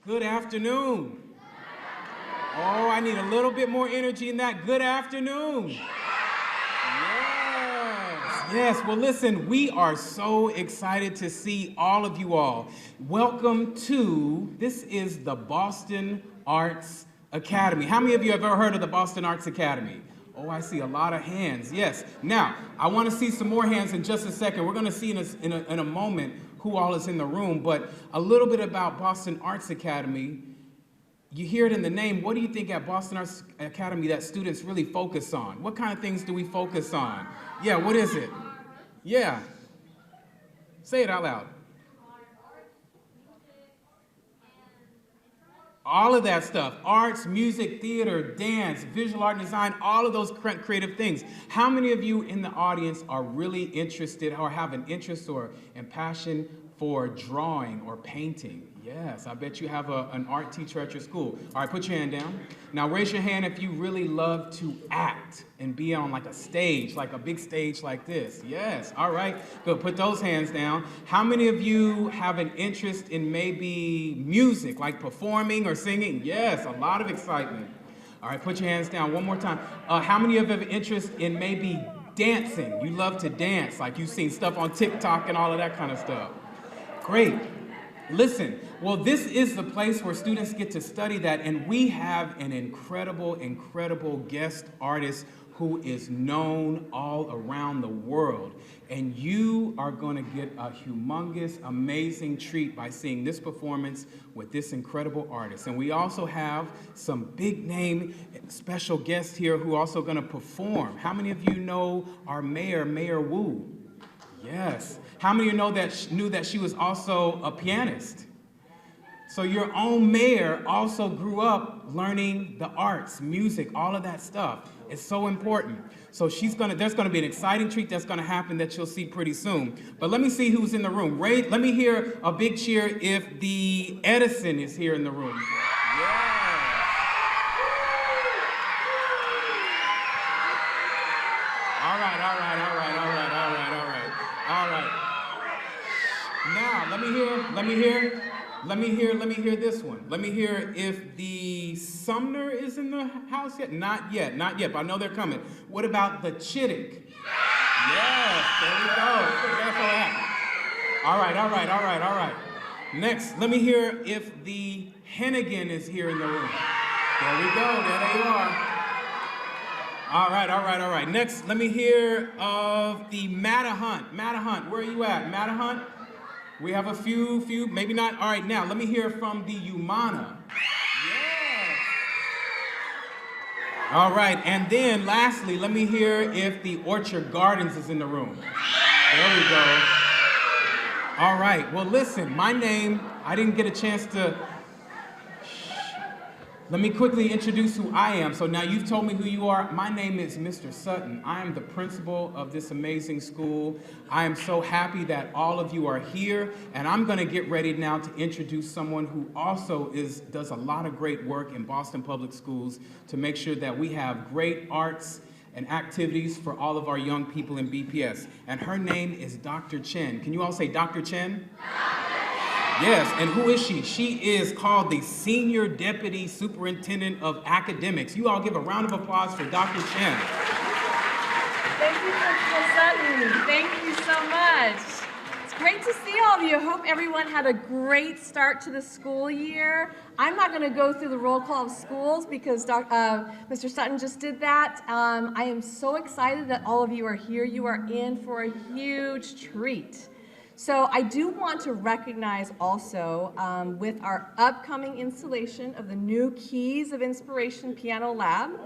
Good afternoon. Oh, I need a little bit more energy in that. Good afternoon. Yes. Yes. Well, listen, we are so excited to see all of you all. Welcome to, this is the Boston Arts Academy. How many of you have ever heard of the Boston Arts Academy? Oh, I see a lot of hands. Yes. Now, I want to see some more hands in just a second. We're going to see in a moment who all is in the room, but a little bit about Boston Arts Academy. You hear it in the name. What do you think at Boston Arts Academy that students really focus on? What kind of things do we focus on? Yeah, what is it? Yeah. Say it out loud. All of that stuff. Arts, music, theater, dance, visual art and design, all of those creative things. How many of you in the audience are really interested or have an interest or a passion for drawing or painting? Yes, I bet you have an art teacher at your school. All right, put your hand down. Now raise your hand if you really love to act and be on like a stage, like a big stage like this. Yes, all right, good, put those hands down. How many of you have an interest in maybe music, like performing or singing? Yes, a lot of excitement. All right, put your hands down one more time. How many of you have an interest in maybe dancing? You love to dance, like you've seen stuff on TikTok and all of that kind of stuff. Great. Listen, well, this is the place where students get to study that, and we have an incredible, incredible guest artist who is known all around the world. And you are going to get a humongous, amazing treat by seeing this performance with this incredible artist. And we also have some big name special guests here who are also going to perform. How many of you know our mayor, Mayor Wu? Yes. How many of you knew that she was also a pianist? So your own mayor also grew up learning the arts, music, all of that stuff. It's so important. So there's gonna be an exciting treat that's gonna happen that you'll see pretty soon. But let me see who's in the room. Let me hear a big cheer if the Edison is here in the room. Yeah. All right. Now, let me hear this one. Let me hear if the Sumner is in the house yet. Not yet, but I know they're coming. What about the Chittick? Yes, there we go. That's all happened. All right. Next, let me hear if the Hennigan is here in the room. There we go, there they are. All right. Next, let me hear of the Mattahunt. Mattahunt, where are you at? Mattahunt? We have a few, maybe not. All right, now let me hear from the Umana. Yes. All right, and then lastly, let me hear if the Orchard Gardens is in the room. There we go. All right, well listen, my name, I didn't get a chance to, let me quickly introduce who I am. So now you've told me who you are. My name is Mr. Sutton. I am the principal of this amazing school. I am so happy that all of you are here, and I'm going to get ready now to introduce someone who also does a lot of great work in Boston Public Schools to make sure that we have great arts and activities for all of our young people in BPS. And her name is Dr. Chen. Can you all say Dr. Chen? Yes, and who is she? She is called the Senior Deputy Superintendent of Academics. You all give a round of applause for Dr. Chen. Thank you, Principal Sutton. Thank you so much. It's great to see all of you. I hope everyone had a great start to the school year. I'm not going to go through the roll call of schools because Mr. Sutton just did that. I am so excited that all of you are here. You are in for a huge treat. So I do want to recognize also with our upcoming installation of the new Keys of Inspiration Piano Lab,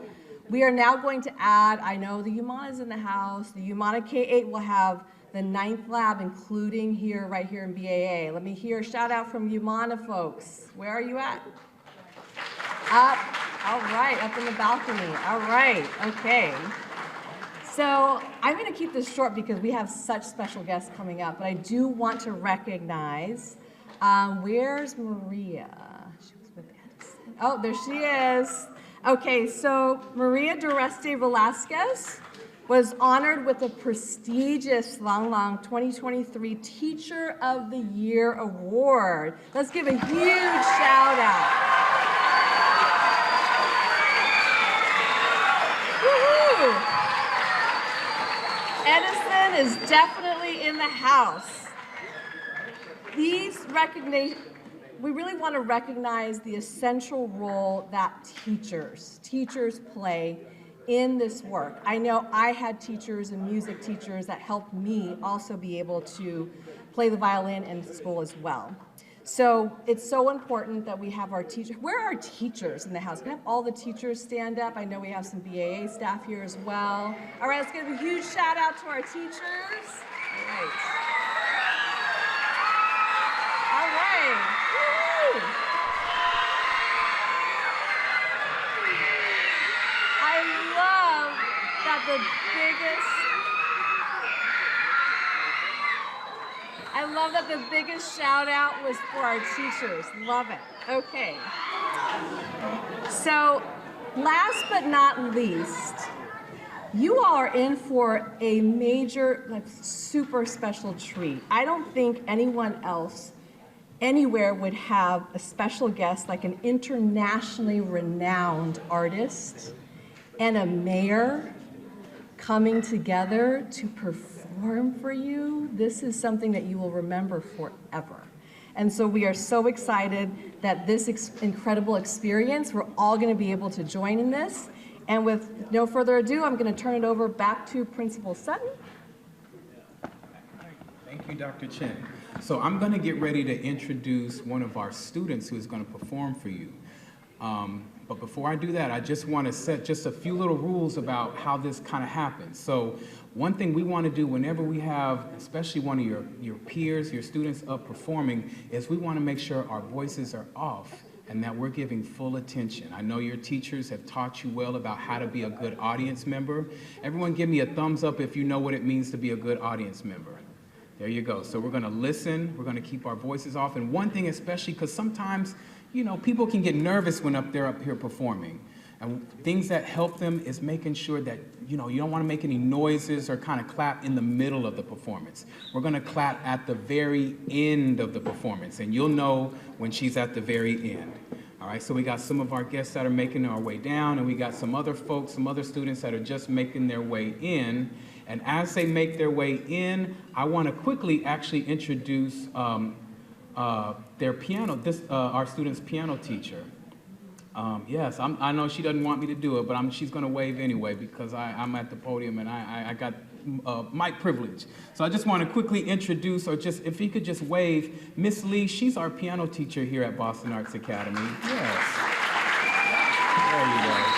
we are now going to add, I know the Umana is in the house, the Umana K-8 will have the 9th lab, including right here in BAA. Let me hear a shout out from Umana folks. Where are you at? Up, all right, up in the balcony, all right, okay. So I'm going to keep this short because we have such special guests coming up, but I do want to recognize, where's Maria? She was with Edison. Oh, there she is. Okay, so Maria Dureste Velasquez, was honored with the prestigious Lang Lang 2023 Teacher of the Year Award. Let's give a huge shout out. Woohoo! Edison is definitely in the house. We really want to recognize the essential role that teachers play in this work. I know I had teachers and music teachers that helped me also be able to play the violin in school as well. So it's so important that we have our teachers. Where are our teachers in the house? Can I have all the teachers stand up? I know we have some BAA staff here as well. All right, let's give a huge shout out to our teachers. All right. Woo! I love that the biggest shout out was for our teachers. Love it. Okay. So, last but not least, you all are in for a major, super special treat. I don't think anyone else anywhere would have a special guest like an internationally renowned artist and a mayor coming together to perform for you. This is something that you will remember forever. And so we are so excited that this incredible experience, we're all going to be able to join in this. And with no further ado, I'm going to turn it over back to Principal Sutton. Thank you, Dr. Chen. So I'm going to get ready to introduce one of our students who is going to perform for you. But before I do that, I just want to set just a few little rules about how this kind of happens. So one thing we want to do whenever we have, especially one of your peers, your students up performing, is we want to make sure our voices are off and that we're giving full attention. I know your teachers have taught you well about how to be a good audience member. Everyone give me a thumbs up if you know what it means to be a good audience member. There you go. So we're going to listen. We're going to keep our voices off. And one thing especially, because sometimes, you know, people can get nervous when they're up here performing. And things that help them is making sure that, you know, you don't want to make any noises or kind of clap in the middle of the performance. We're going to clap at the very end of the performance, and you'll know when she's at the very end. All right, so we got some of our guests that are making our way down, and we got some other folks, some other students that are just making their way in. And as they make their way in, I want to quickly actually introduce their piano, our student's piano teacher. Yes, I know she doesn't want me to do it, but she's going to wave anyway because I'm at the podium and I got mic privilege. So I just want to quickly introduce, or just if you could just wave, Miss Lee. She's our piano teacher here at Boston Arts Academy. Yes. There you go.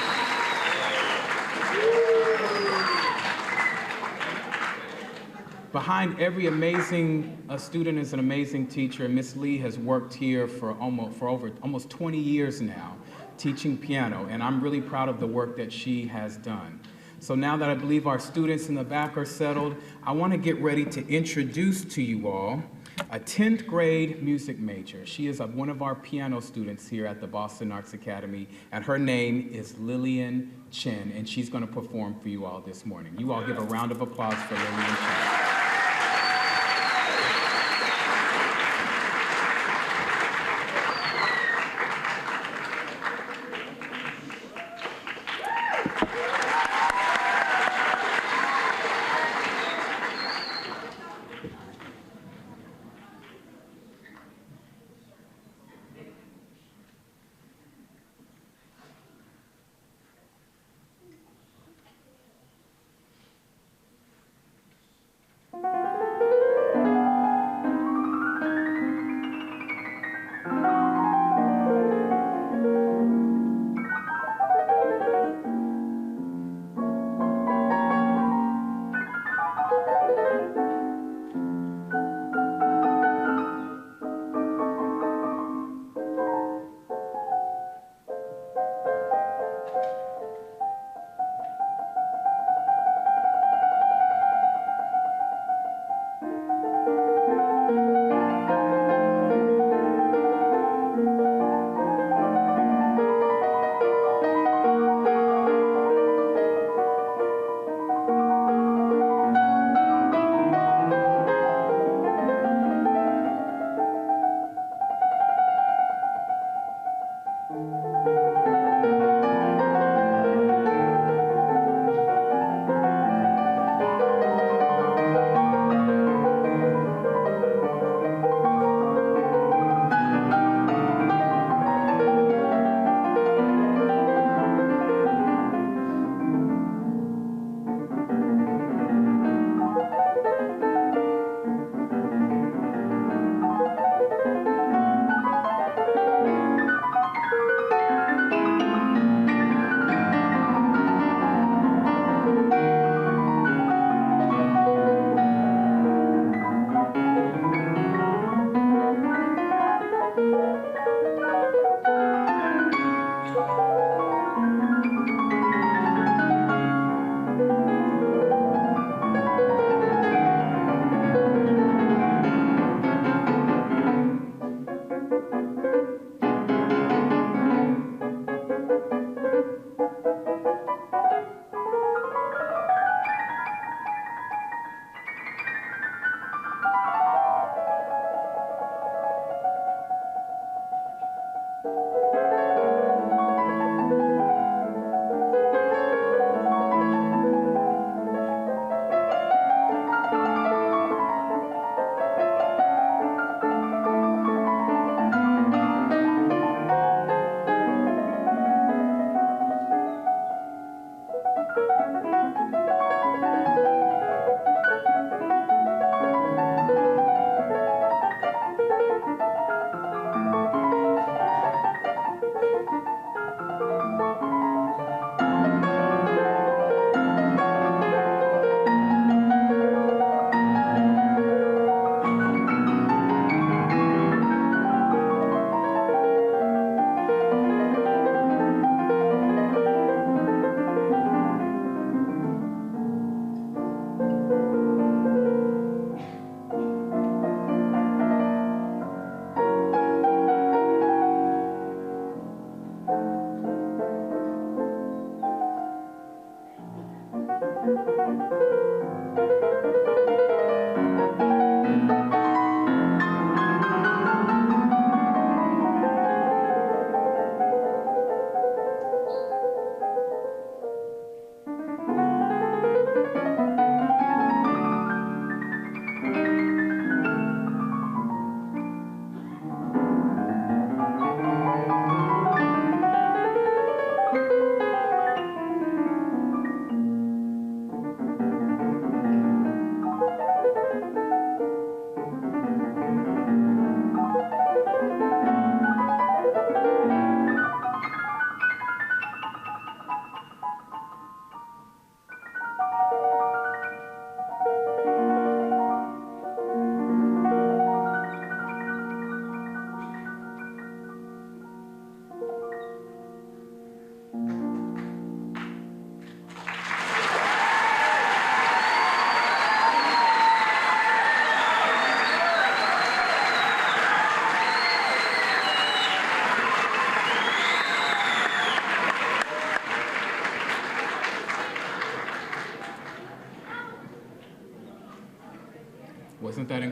Behind every amazing student is an amazing teacher. Miss Lee has worked here for almost 20 years now, teaching piano, and I'm really proud of the work that she has done. So now that I believe our students in the back are settled, I want to get ready to introduce to you all a 10th grade music major. She is one of our piano students here at the Boston Arts Academy, and her name is Lillian Chen, and she's going to perform for you all this morning. You all give a round of applause for Lillian Chen.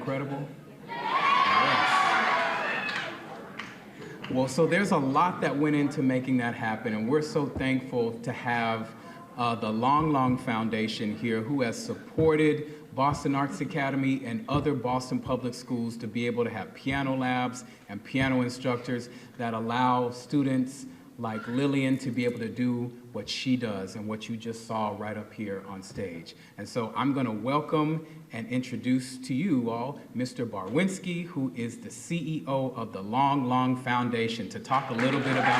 incredible? Yes. Well, so there's a lot that went into making that happen, and we're so thankful to have the Long Long Foundation here, who has supported Boston Arts Academy and other Boston public schools to be able to have piano labs and piano instructors that allow students like Lillian to be able to do what she does and what you just saw right up here on stage. And so I'm going to welcome and introduce to you all Mr. Barwinski, who is the CEO of the Long Long Foundation, to talk a little bit about what that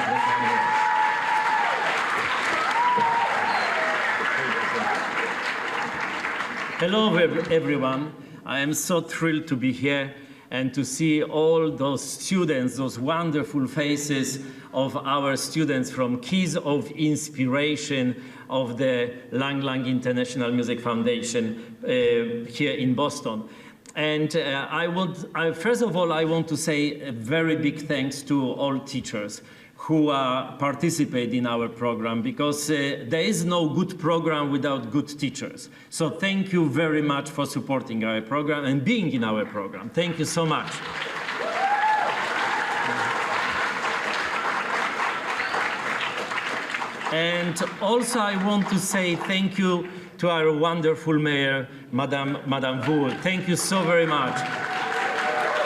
is. Hello, everyone. I am so thrilled to be here and to see all those students, those wonderful faces of our students from Keys of Inspiration of the Lang Lang International Music Foundation here in Boston. And first of all, I want to say a very big thanks to all teachers who participate in our program, because there is no good program without good teachers. So thank you very much for supporting our program and being in our program. Thank you so much. And also I want to say thank you to our wonderful mayor, Madame Wu. Thank you so very much.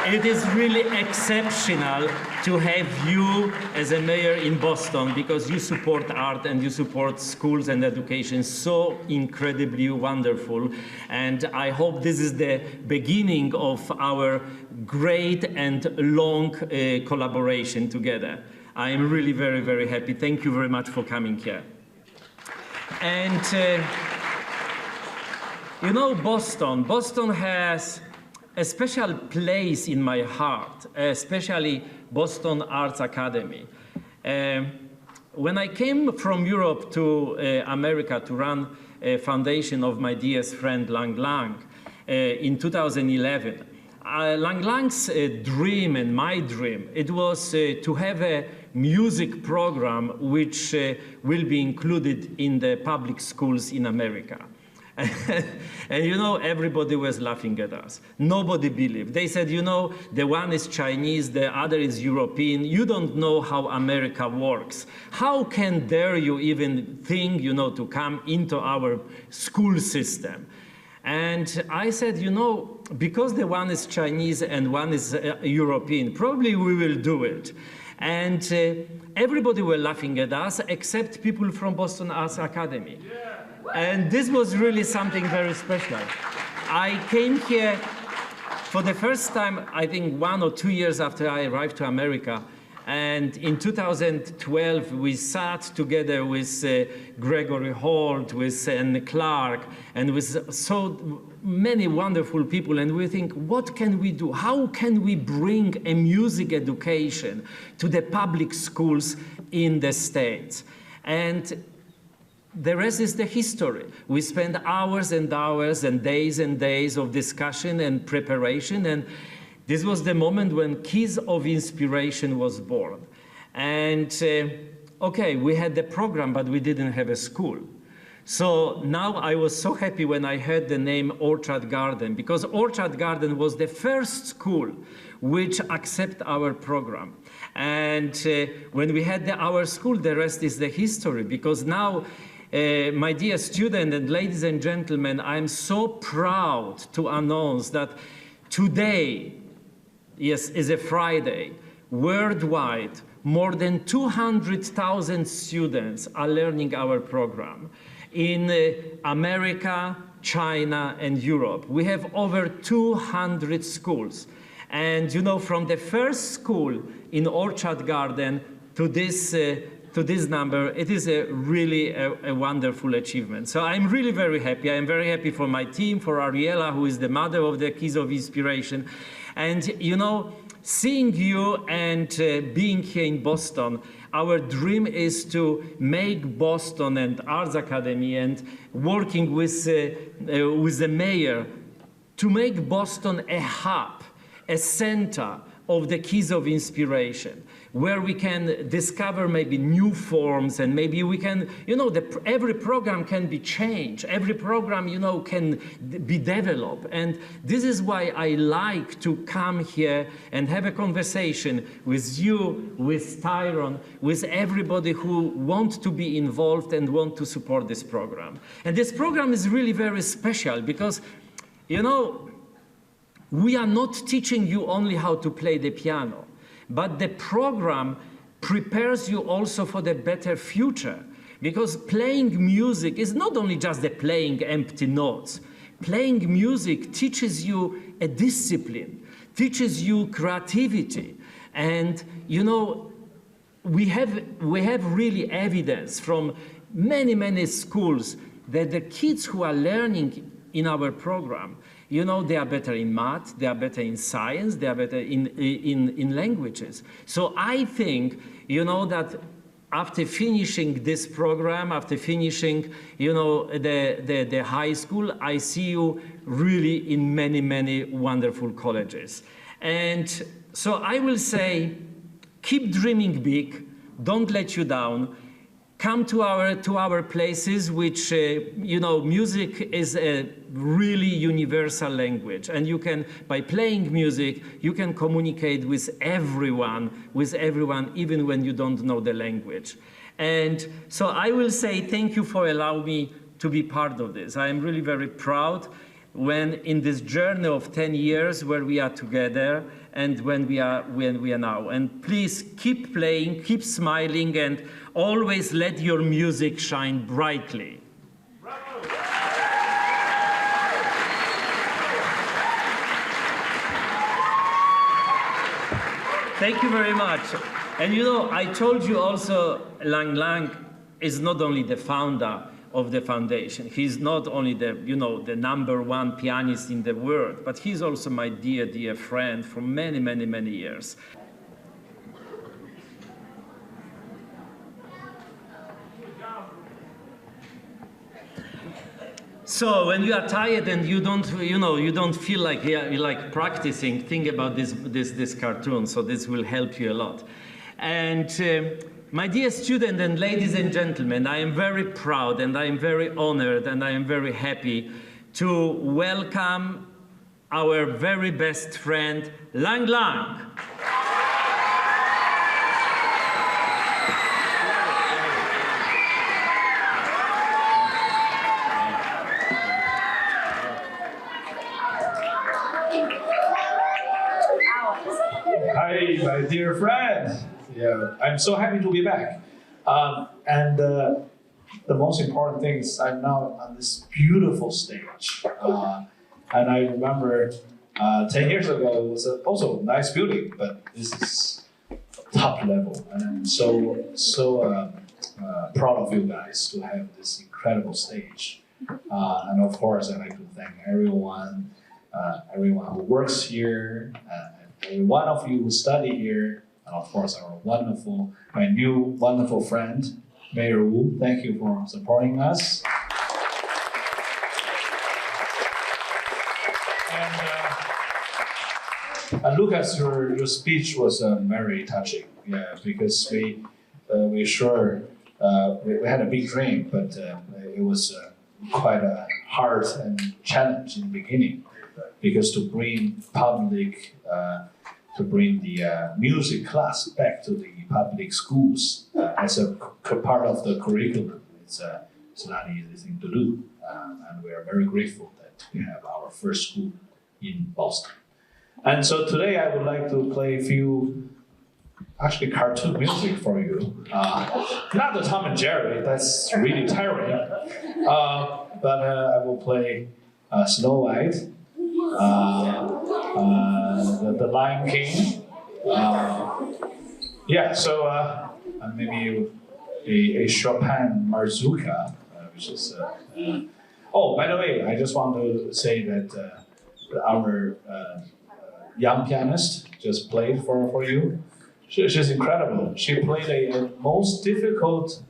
It is really exceptional to have you as a mayor in Boston, because you support art and you support schools and education so incredibly wonderful. And I hope this is the beginning of our great and long collaboration together. I am really very, very happy. Thank you very much for coming here. And you know, Boston has a special place in my heart, especially Boston Arts Academy. When I came from Europe to America to run a foundation of my dearest friend Lang Lang in 2011, Lang Lang's dream and my dream, it was to have a music program which will be included in the public schools in America. And you know, everybody was laughing at us. Nobody believed. They said, you know, the one is Chinese, the other is European. You don't know how America works. How can dare you even think, you know, to come into our school system? And I said, you know, because the one is Chinese and one is European, probably we will do it. And everybody were laughing at us, except people from Boston Arts Academy. Yeah. And this was really something very special. I came here for the first time, I think 1 or 2 years after I arrived to America. And in 2012, we sat together with Gregory Holt, with Anne Clark, and with so many wonderful people. And we think, what can we do? How can we bring a music education to the public schools in the States? And the rest is the history. We spent hours and hours and days of discussion and preparation. And this was the moment when Keys of Inspiration was born. And okay, we had the program, but we didn't have a school. So now I was so happy when I heard the name Orchard Garden, because Orchard Garden was the first school which accepted our program. And when we had our school, the rest is the history, because now my dear student and ladies and gentlemen, I'm so proud to announce that today, yes, is a Friday, worldwide, more than 200,000 students are learning our program. In America, China, and Europe, we have over 200 schools. And you know, from the first school in Orchard Garden to this number, it is really a wonderful achievement. So I'm really very happy. I'm very happy for my team, for Ariela, who is the mother of the Keys of Inspiration. And you know, seeing you and being here in Boston, our dream is to make Boston and Arts Academy and working with the mayor to make Boston a hub, a center of the keys of inspiration, where we can discover maybe new forms, and maybe we can, every program can be changed, every program, can be developed. And this is why I like to come here and have a conversation with you, with Tyrone, with everybody who want to be involved and want to support this program. And this program is really very special because, we are not teaching you only how to play the piano, but the program prepares you also for the better future. Because playing music is not only just the playing empty notes. Playing music teaches you a discipline, teaches you creativity. And, we have really evidence from many, many schools that the kids who are learning in our program, they are better in math, they are better in science, they are better in languages. So I think, that after finishing this program, after finishing, the high school, I see you really in many, many wonderful colleges. And so I will say, keep dreaming big, don't let you down. Come to our places, which, music is a really universal language. And you can, by playing music, you can communicate with everyone, even when you don't know the language. And so I will say thank you for allowing me to be part of this. I am really very proud when in this journey of 10 years where we are together and when we are now. And please keep playing, keep smiling, and always let your music shine brightly. Bravo. Thank you very much. And I told you also, Lang Lang is not only the founder of the foundation. He's not only the #1 pianist in the world, but he's also my dear, dear friend for many, many, many years. So when you are tired and you don't feel like you like practicing, think about this cartoon. So this will help you a lot. And my dear students and ladies and gentlemen, I am very proud and I am very honored and I am very happy to welcome our very best friend, Lang Lang. Hi, my dear friend. Yeah, I'm so happy to be back. And the most important thing is I'm now on this beautiful stage. And I remember 10 years ago, it was also a nice building, but this is top level. And I'm so proud of you guys to have this incredible stage. And of course, I'd like to thank everyone who works here, every one of you who study here, and of course my new wonderful friend, Mayor Wu. Thank you for supporting us. And Lucas, your speech was very touching. Yeah, because we had a big dream, but it was quite a hard and challenge in the beginning, because to bring the music class back to the public schools as a part of the curriculum, it's not an easy thing to do, and we are very grateful that we have our first school in Boston. And so today I would like to play a few actually cartoon music for you. Not the Tom and Jerry, that's really tiring. But I will play Snow White, the Lion King. Maybe a Chopin Marzouka, which is. Oh, by the way, I just want to say that our young pianist just played for you. She's incredible. She played a most difficult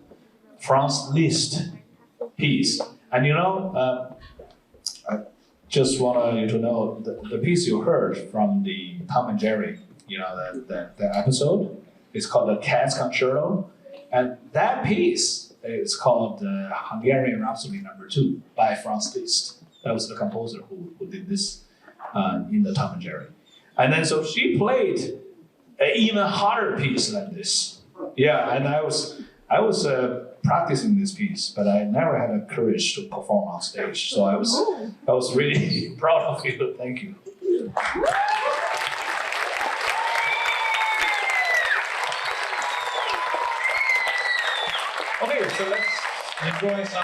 Franz Liszt piece. And I just want you to know the piece you heard from the Tom and Jerry you know, that episode. It's called the Cat's Concerto. And that piece is called Hungarian Rhapsody No. 2 by Franz Liszt. That was the composer who did this in the Tom and Jerry. And then so she played an even harder piece than this. Yeah, and I was practicing this piece, but I never had the courage to perform on stage. So I was really proud of you. Thank you. Okay, so let's enjoy some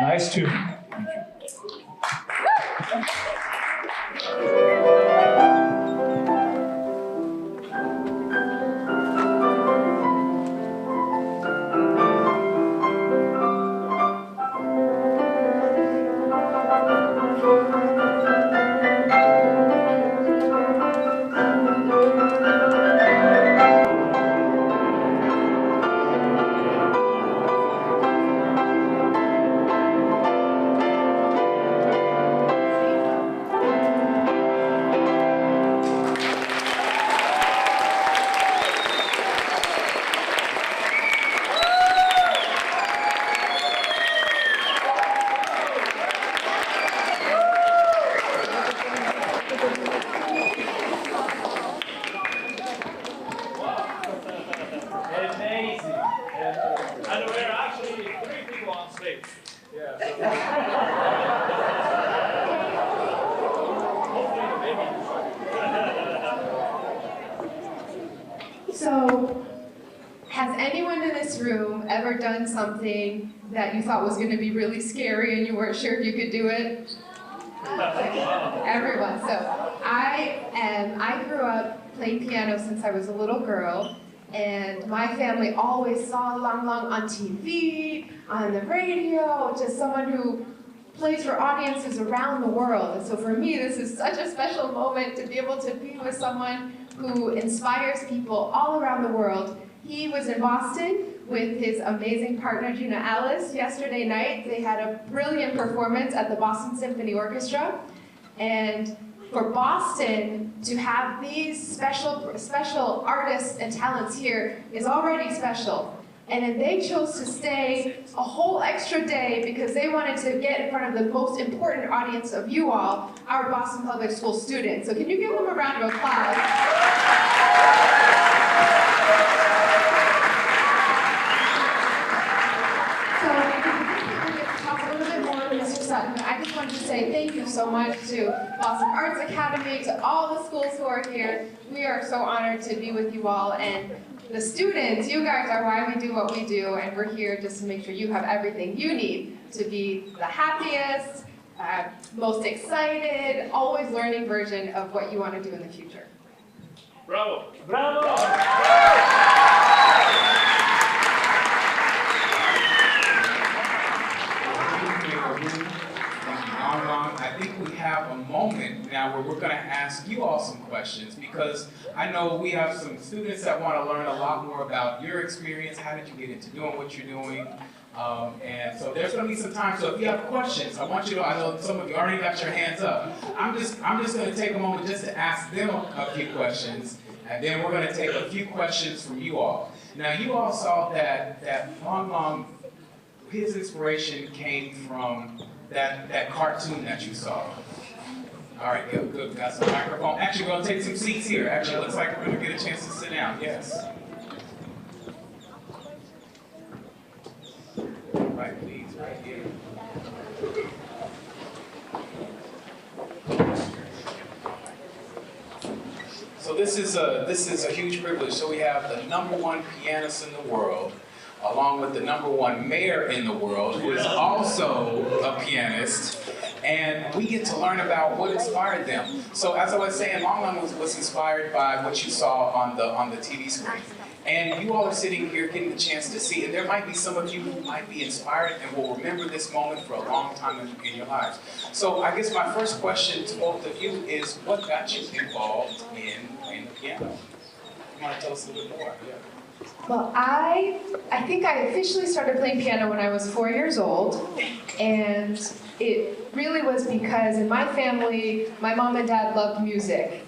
nice tune. So, has anyone in this room ever done something that you thought was going to be really scary and you weren't sure if you could do it? Everyone. So, I grew up playing piano since I was a little girl, and my family always saw Lang Lang on TV, on the radio, just someone who plays for audiences around the world. And so for me, this is such a special moment to be able to be with someone who inspires people all around the world. He was in Boston with his amazing partner, Gina Alice, yesterday night. They had a brilliant performance at the Boston Symphony Orchestra. And for Boston to have these special artists and talents here is already special. And then they chose to stay a whole extra day because they wanted to get in front of the most important audience of you all, our Boston Public School students. So can you give them a round of applause? So we're going to talk a little bit more with Mr. Sutton. I just wanted to say thank you so much to Boston Arts Academy, to all the schools who are here. We are so honored to be with you all. And the students, you guys are why we do what we do, and we're here just to make sure you have everything you need to be the happiest, most excited, always learning version of what you want to do in the future. Bravo! Bravo! I think we have a moment now where we're going to ask you all some questions, because I know we have some students that want to learn a lot more about your experience. How did you get into doing what you're doing? And so there's going to be some time. So if you have questions, I want you to, I know some of you already got your hands up. I'm just going to take a moment just to ask them a few questions, and then we're going to take a few questions from you all. Now, you all saw that Lang Lang, his inspiration came from that cartoon that you saw. All right, good. Got some microphone. Actually, we're going to take some seats here. Actually, it looks like we're going to get a chance to sit down. Yes. Right, please, right here. So this is a huge privilege. So we have the #1 pianist in the world, along with the #1 mayor in the world, who is also a pianist, and we get to learn about what inspired them. So as I was saying, Lang Lang was inspired by what you saw on the TV screen. And you all are sitting here getting the chance to see, and there might be some of you who might be inspired and will remember this moment for a long time in your lives. So I guess my first question to both of you is, what got you involved in playing the piano? You want to tell us a little bit more? Yeah. Well, I think I officially started playing piano when I was 4 years old, and it really was because in my family, my mom and dad loved music.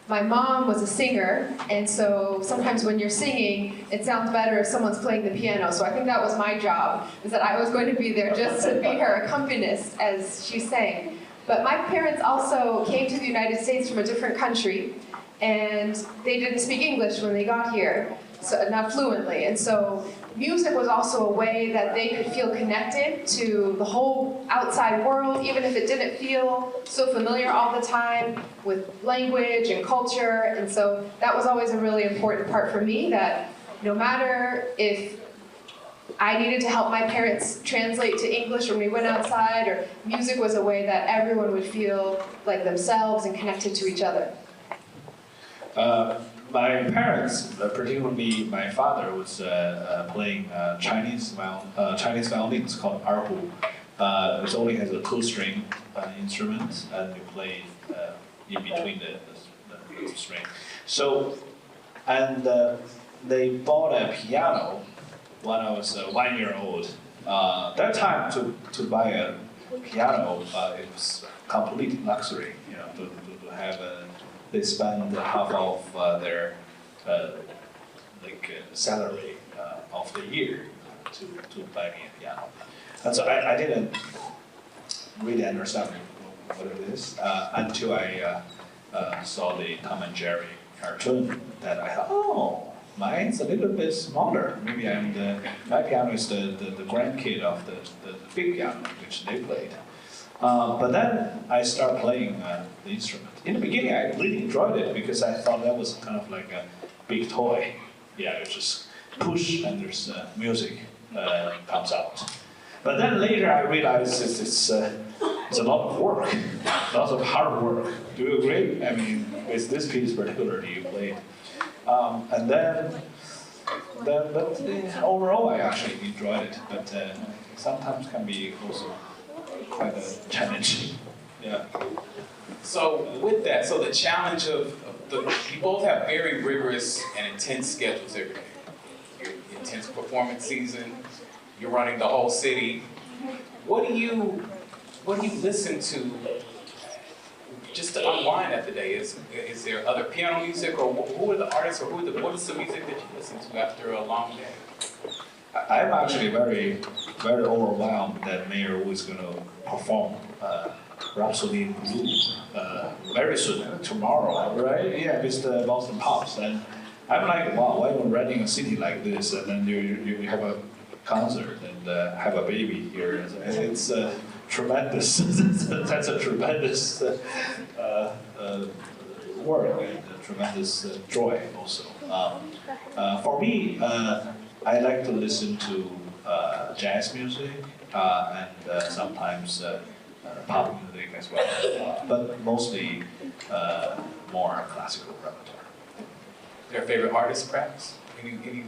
my mom was a singer, and so sometimes when you're singing, it sounds better if someone's playing the piano. So I think that was my job, is that I was going to be there just to be her accompanist as she sang. But my parents also came to the United States from a different country, and they didn't speak English when they got here, so not fluently. And so music was also a way that they could feel connected to the whole outside world, even if it didn't feel so familiar all the time with language and culture. And so that was always a really important part for me, that no matter if I needed to help my parents translate to English when we went outside, or music was a way that everyone would feel like themselves and connected to each other. My parents, particularly my father, was playing Chinese violin. It's called erhu. It only has a two-string instrument, and you play in between the string. So, and they bought a piano when I was 1 year old. That time to buy a piano, it was complete luxury. You know, to have a. They spend half of their salary of the year to buy me a piano, and so I didn't really understand what it is until I saw the Tom and Jerry cartoon. That I thought, oh, mine's a little bit smaller. Maybe my piano is the grandkid of the big piano which they played. But then I started playing the instrument. In the beginning, I really enjoyed it because I thought that was kind of like a big toy. Yeah, you just push and there's music comes out. But then later I realized it's a lot of work, lots of hard work. Do you agree? I mean, with this piece particularly you played. And then but overall I actually enjoyed it. But sometimes can be also quite a challenge. Yeah. So with that, so the challenge of you both have very rigorous and intense schedules every day. Your intense performance season, you're running the whole city. What do you listen to just to unwind after the day? Is there other piano music, or who are the artists, or what is the music that you listen to after a long day? I'm actually very, very overwhelmed that Mayor was going to perform Rhapsody in Blue very soon, tomorrow, right? Yeah, with the Boston Pops. And I'm like, wow, why are you running a city like this? And then you have a concert and have a baby here. And it's tremendous. That's a tremendous work and a tremendous joy also. For me, I like to listen to jazz music and sometimes pop music as well, but mostly more classical repertoire. Their favorite artist, perhaps? Any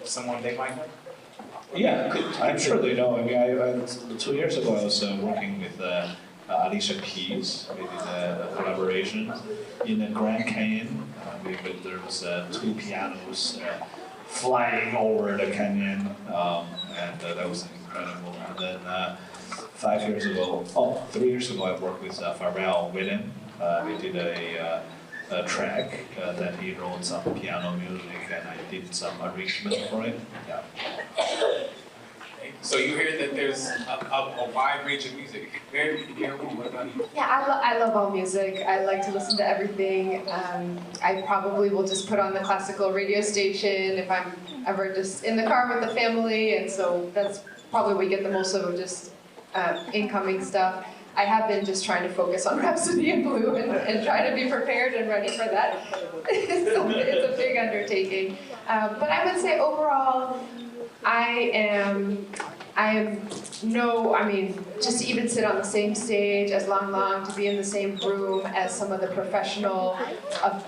someone they might know? Yeah, I'm sure they know. I mean, 2 years ago I was working with Alicia Keys. We did a collaboration in the Grand Canyon. There was 2 pianos flying over the canyon, and that was incredible. And then 3 years ago, I worked with Pharrell Williams. We did a track that he wrote some piano music, and I did some arrangement for it. Yeah. So you hear that there's a wide range of music. What about you? Yeah, I love all music. I like to listen to everything. I probably will just put on the classical radio station if I'm ever just in the car with the family, and so that's probably we get the most of just incoming stuff. I have been just trying to focus on Rhapsody in Blue and try to be prepared and ready for that. It's a big undertaking. But I would say overall, just to even sit on the same stage as Lang Lang, to be in the same room as some of the professional,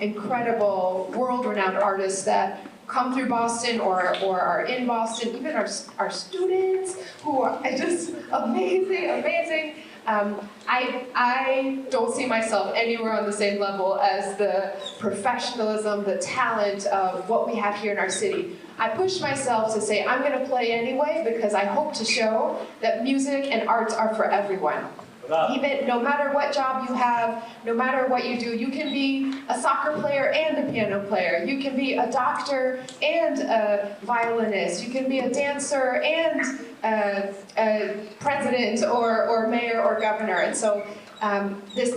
incredible, world-renowned artists that come through Boston or are in Boston, even our students who are just amazing. I don't see myself anywhere on the same level as the professionalism, the talent of what we have here in our city. I push myself to say I'm going to play anyway because I hope to show that music and arts are for everyone. Even no matter what job you have, no matter what you do, you can be a soccer player and a piano player. You can be a doctor and a violinist. You can be a dancer and a president or mayor or governor. And so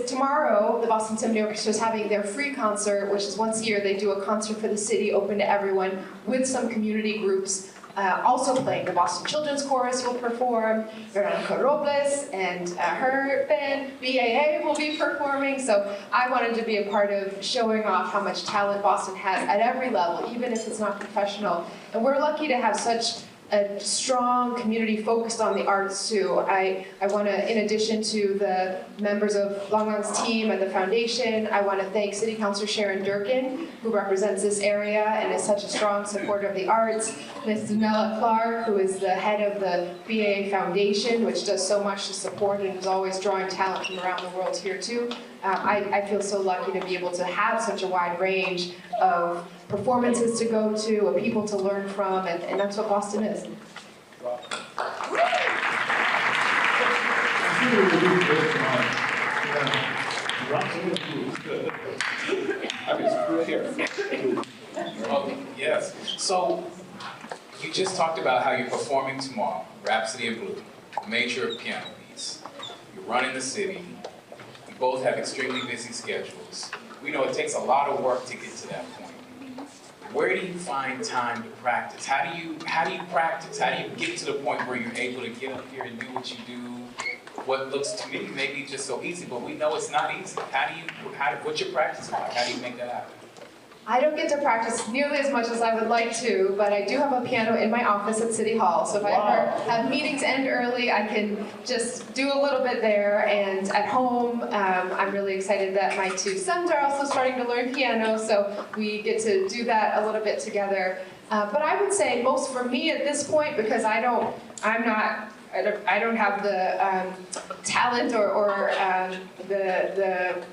tomorrow, the Boston Symphony Orchestra is having their free concert, which is once a year. They do a concert for the city, open to everyone, with some community groups. Also playing. The Boston Children's Chorus will perform, Veronica Robles and her band, BAA, will be performing. So I wanted to be a part of showing off how much talent Boston has at every level, even if it's not professional. And we're lucky to have such a strong community focused on the arts too. I want to, in addition to the members of Long Long's team and the foundation, I want to thank City Councilor Sharon Durkin, who represents this area and is such a strong supporter of the arts. Ms. Dunella Clark, who is the head of the BAA Foundation, which does so much to support and is always drawing talent from around the world here too. I feel so lucky to be able to have such a wide range of performances to go to, of people to learn from, and that's what Boston is. Oh, yes. So, you just talked about how you're performing tomorrow, Rhapsody in Blue, a major piano piece. You're running the city. You both have extremely busy schedules. We know it takes a lot of work to get to that point. Where do you find time to practice? How do you practice? How do you get to the point where you're able to get up here and do what you do? What looks to me maybe just so easy, but we know it's not easy. What's your practice like? How do you make that happen? I don't get to practice nearly as much as I would like to, but I do have a piano in my office at City Hall. So if I ever have meetings end early, I can just do a little bit there. And at home, I'm really excited that my two sons are also starting to learn piano, so we get to do that a little bit together. But I would say most for me at this point, because I don't have the talent or the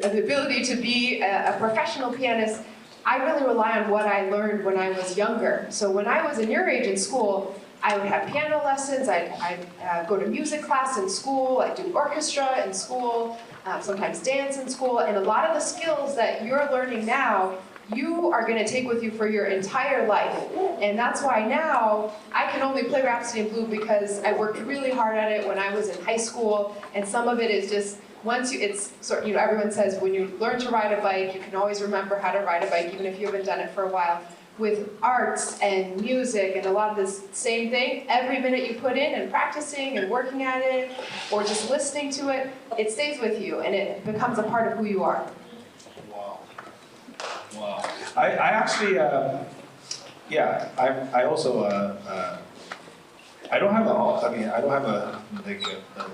ability to be a professional pianist, I really rely on what I learned when I was younger. So when I was in your age in school, I would have piano lessons, I'd go to music class in school, I'd do orchestra in school, sometimes dance in school, and a lot of the skills that you're learning now, you are going to take with you for your entire life. And that's why now I can only play Rhapsody in Blue because I worked really hard at it when I was in high school, and some of it is just everyone says when you learn to ride a bike, you can always remember how to ride a bike, even if you haven't done it for a while. With arts and music and a lot of this same thing, every minute you put in and practicing and working at it, or just listening to it, it stays with you and it becomes a part of who you are. Wow. Wow. I actually, I also, I don't have a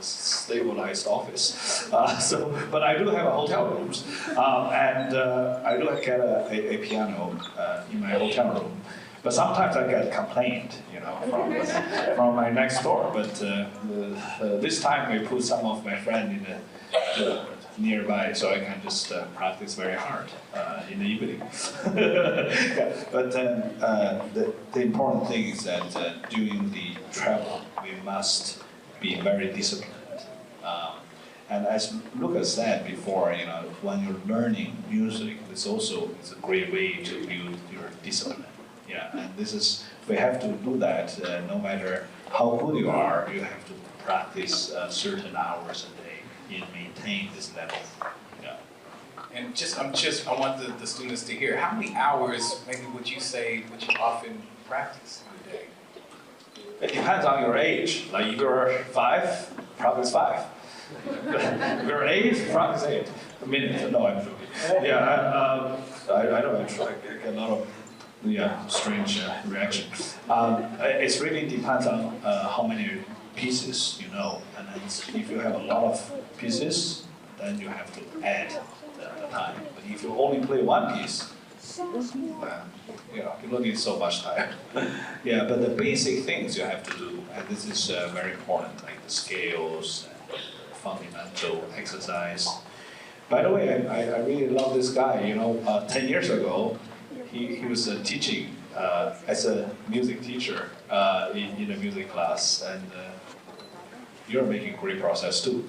stabilized office, but I do have a hotel rooms, and I do get a piano in my hotel room. But sometimes I get complaint, from my next door. But this time I put some of my friends in the nearby, so I can just practice very hard in the evening. But the important thing is that during the travel, we must be very disciplined. And as Lucas said before, when you're learning music, it's a great way to build your discipline. Yeah, and we have to do that no matter how good you are. You have to practice certain hours a day and maintain this level. Yeah. And I want the students to hear, how many hours maybe would you often practice in a day? It depends on your age. Like if you're 5, practice 5. If you're 8, practice 8. A minute, no, I'm joking. Yeah, I know I get a lot of strange reaction. It really depends on how many pieces you know, and then if you have a lot of pieces, then you have to add the time. But if you only play one piece, you don't need so much time. Yeah, but the basic things you have to do, and this is very important, like the scales, and fundamental exercise. By the way, I really love this guy. 10 years ago, he was teaching as a music teacher in a music class, and you're making great progress too.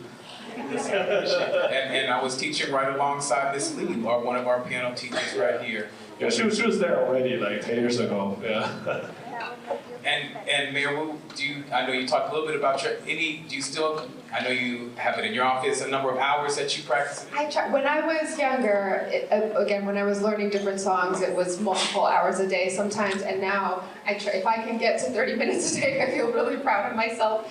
And I was teaching right alongside Miss Lee, one of our piano teachers right here. Yeah, she was there already like 10 years ago. Yeah. And Mayor Wu, I know you talked a little bit about I know you have it in your office, a number of hours that you practice? When I was younger, again, when I was learning different songs, it was multiple hours a day sometimes, and now if I can get to 30 minutes a day, I feel really proud of myself.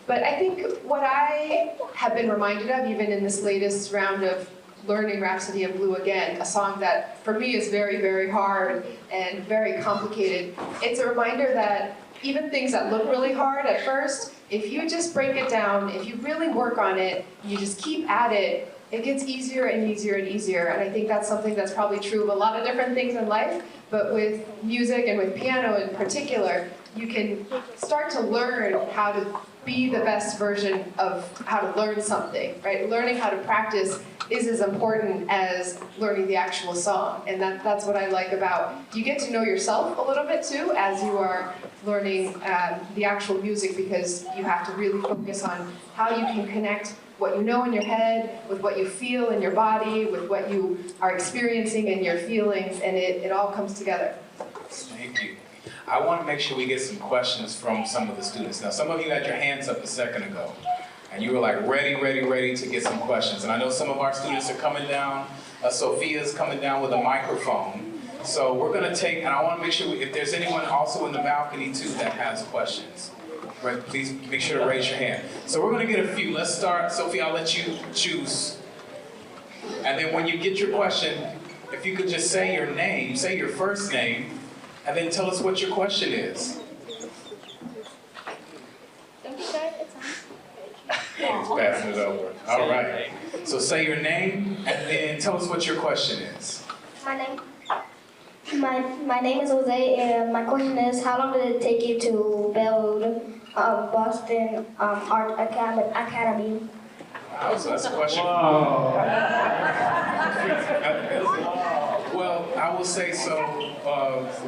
But I think what I have been reminded of, even in this latest round of learning Rhapsody in Blue again, a song that for me is very, very hard and very complicated, it's a reminder that even things that look really hard at first, if you just break it down, if you really work on it, you just keep at it, it gets easier and easier and easier. And I think that's something that's probably true of a lot of different things in life, but with music and with piano in particular, you can start to learn how to be the best version of how to learn something, right? Learning how to practice is as important as learning the actual song. And that's what I like about, you get to know yourself a little bit too as you are learning the actual music, because you have to really focus on how you can connect what you know in your head with what you feel in your body, with what you are experiencing in your feelings, and it all comes together. Thank you. I want to make sure we get some questions from some of the students. Now, some of you had your hands up a second ago, and you were like ready to get some questions. And I know some of our students are coming down. Sophia's coming down with a microphone. So we're going to take, and I want to make sure, if there's anyone also in the balcony too that has questions, right, please make sure to raise your hand. So we're going to get a few. Let's start. Sophia, I'll let you choose. And then when you get your question, if you could just say your name, say your first name, and then tell us what your question is. Don't be shy, it's on. Passing it over. All right. So say your name, and then tell us what your question is. My name is Jose, and my question is, how long did it take you to build Boston Art Academy? Wow, so that's a question. Well, I will say so.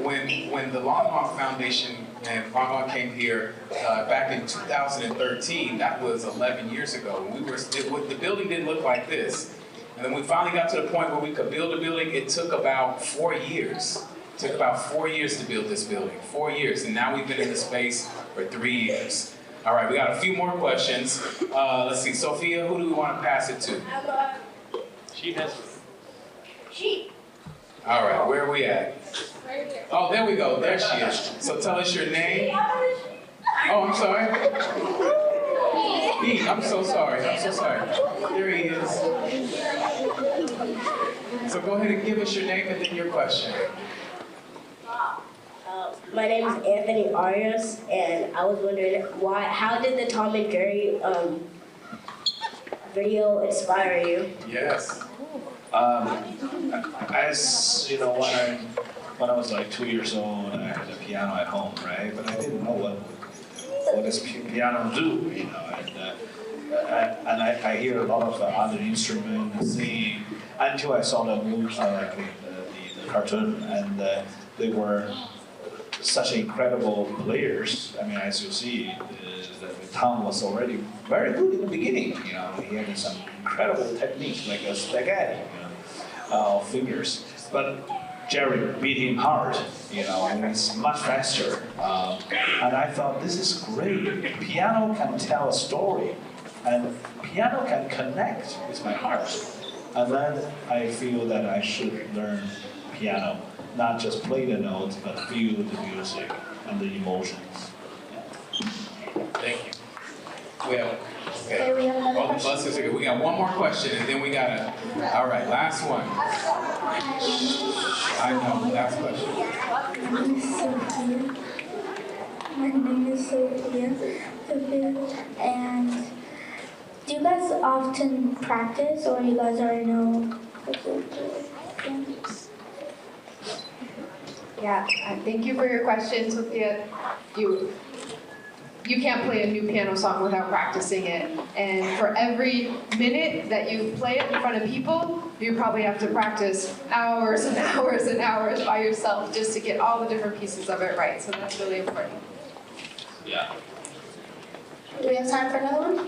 When the Longhorn Foundation and Longhorn came here back in 2013, that was 11 years ago. The building didn't look like this. And then we finally got to the point where we could build a building. It took about 4 years. It took about 4 years to build this building. 4 years. And now we've been in the space for 3 years. All right, we got a few more questions. Let's see, Sophia, who do we want to pass it to? She has. She. All right, where are we at? Right here. Oh, there we go. There she is. So tell us your name. Oh, I'm sorry. I'm so sorry. I'm so sorry. There he is. So go ahead and give us your name and then your question. My name is Anthony Arias, and I was wondering how did the Tom and Jerry video inspire you? Yes. As you know, when I was like 2 years old, I had a piano at home, right? But I didn't know what does piano do, you know. And I hear a lot of other instruments singing until I saw the movie, the cartoon, and they were such incredible players. I mean, as you see, Tom was already very good in the beginning. You know, he had some incredible techniques, like a spaghetti, fingers. But Jerry beat him hard, you know, and he's much faster. And I thought, this is great. Piano can tell a story, and piano can connect with my heart. And then I feel that I should learn piano, not just play the notes, but feel the music and the emotions. Thank you. Well, Okay, we have another question. We got one more question, and then we got all right, last one. I know, last question. My name is Sophia. And do you guys often practice, or you guys already know? Yeah, thank you for your question, Sophia. You can't play a new piano song without practicing it. And for every minute that you play it in front of people, you probably have to practice hours and hours and hours by yourself just to get all the different pieces of it right. So that's really important. Yeah. Do we have time for another one?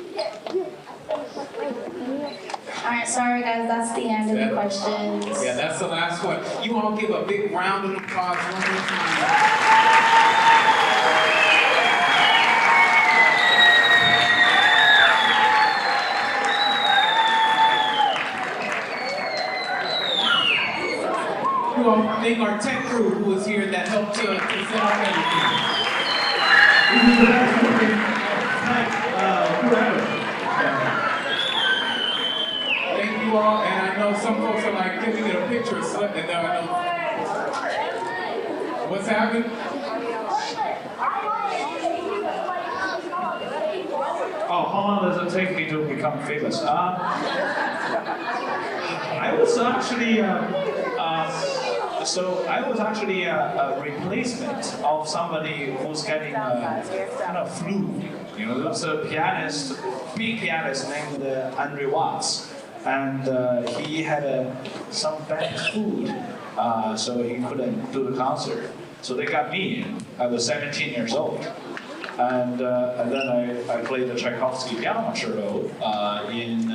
All right, sorry guys, that's the end of the questions. Yeah, that's the last one. You all give a big round of applause one more time. You all thank our tech crew who was here that helped to set up everything. This is the best whoever. Thank you all, and I know some folks are like, can we get a picture of Slip? And I know. What's happening? Oh, how long does it take me to become famous? I was actually a replacement of somebody who's getting kind of flu. You know, there was a pianist, big pianist named Andre Watts, and he had some bad food, so he couldn't do the concert. So they got me in. I was 17 years old. And then I played the Tchaikovsky piano concerto in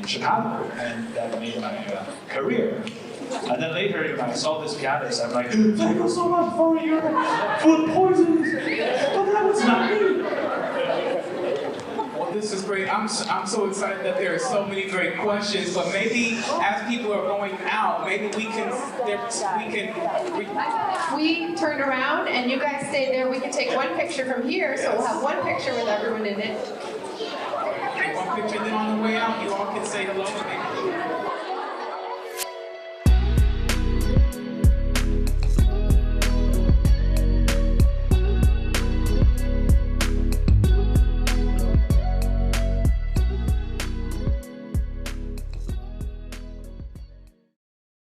Chicago, and that made my career. And then later, you know, I saw this pianist. I'm like, thank you so much for your food poisons. But that was not me. Well, this is great. I'm so excited that there are so many great questions. But maybe as people are going out, maybe we can. We turn around and you guys stay there. We can take one picture from here, so we'll have one picture with everyone in it. Take one picture, then on the way out, you all can say hello.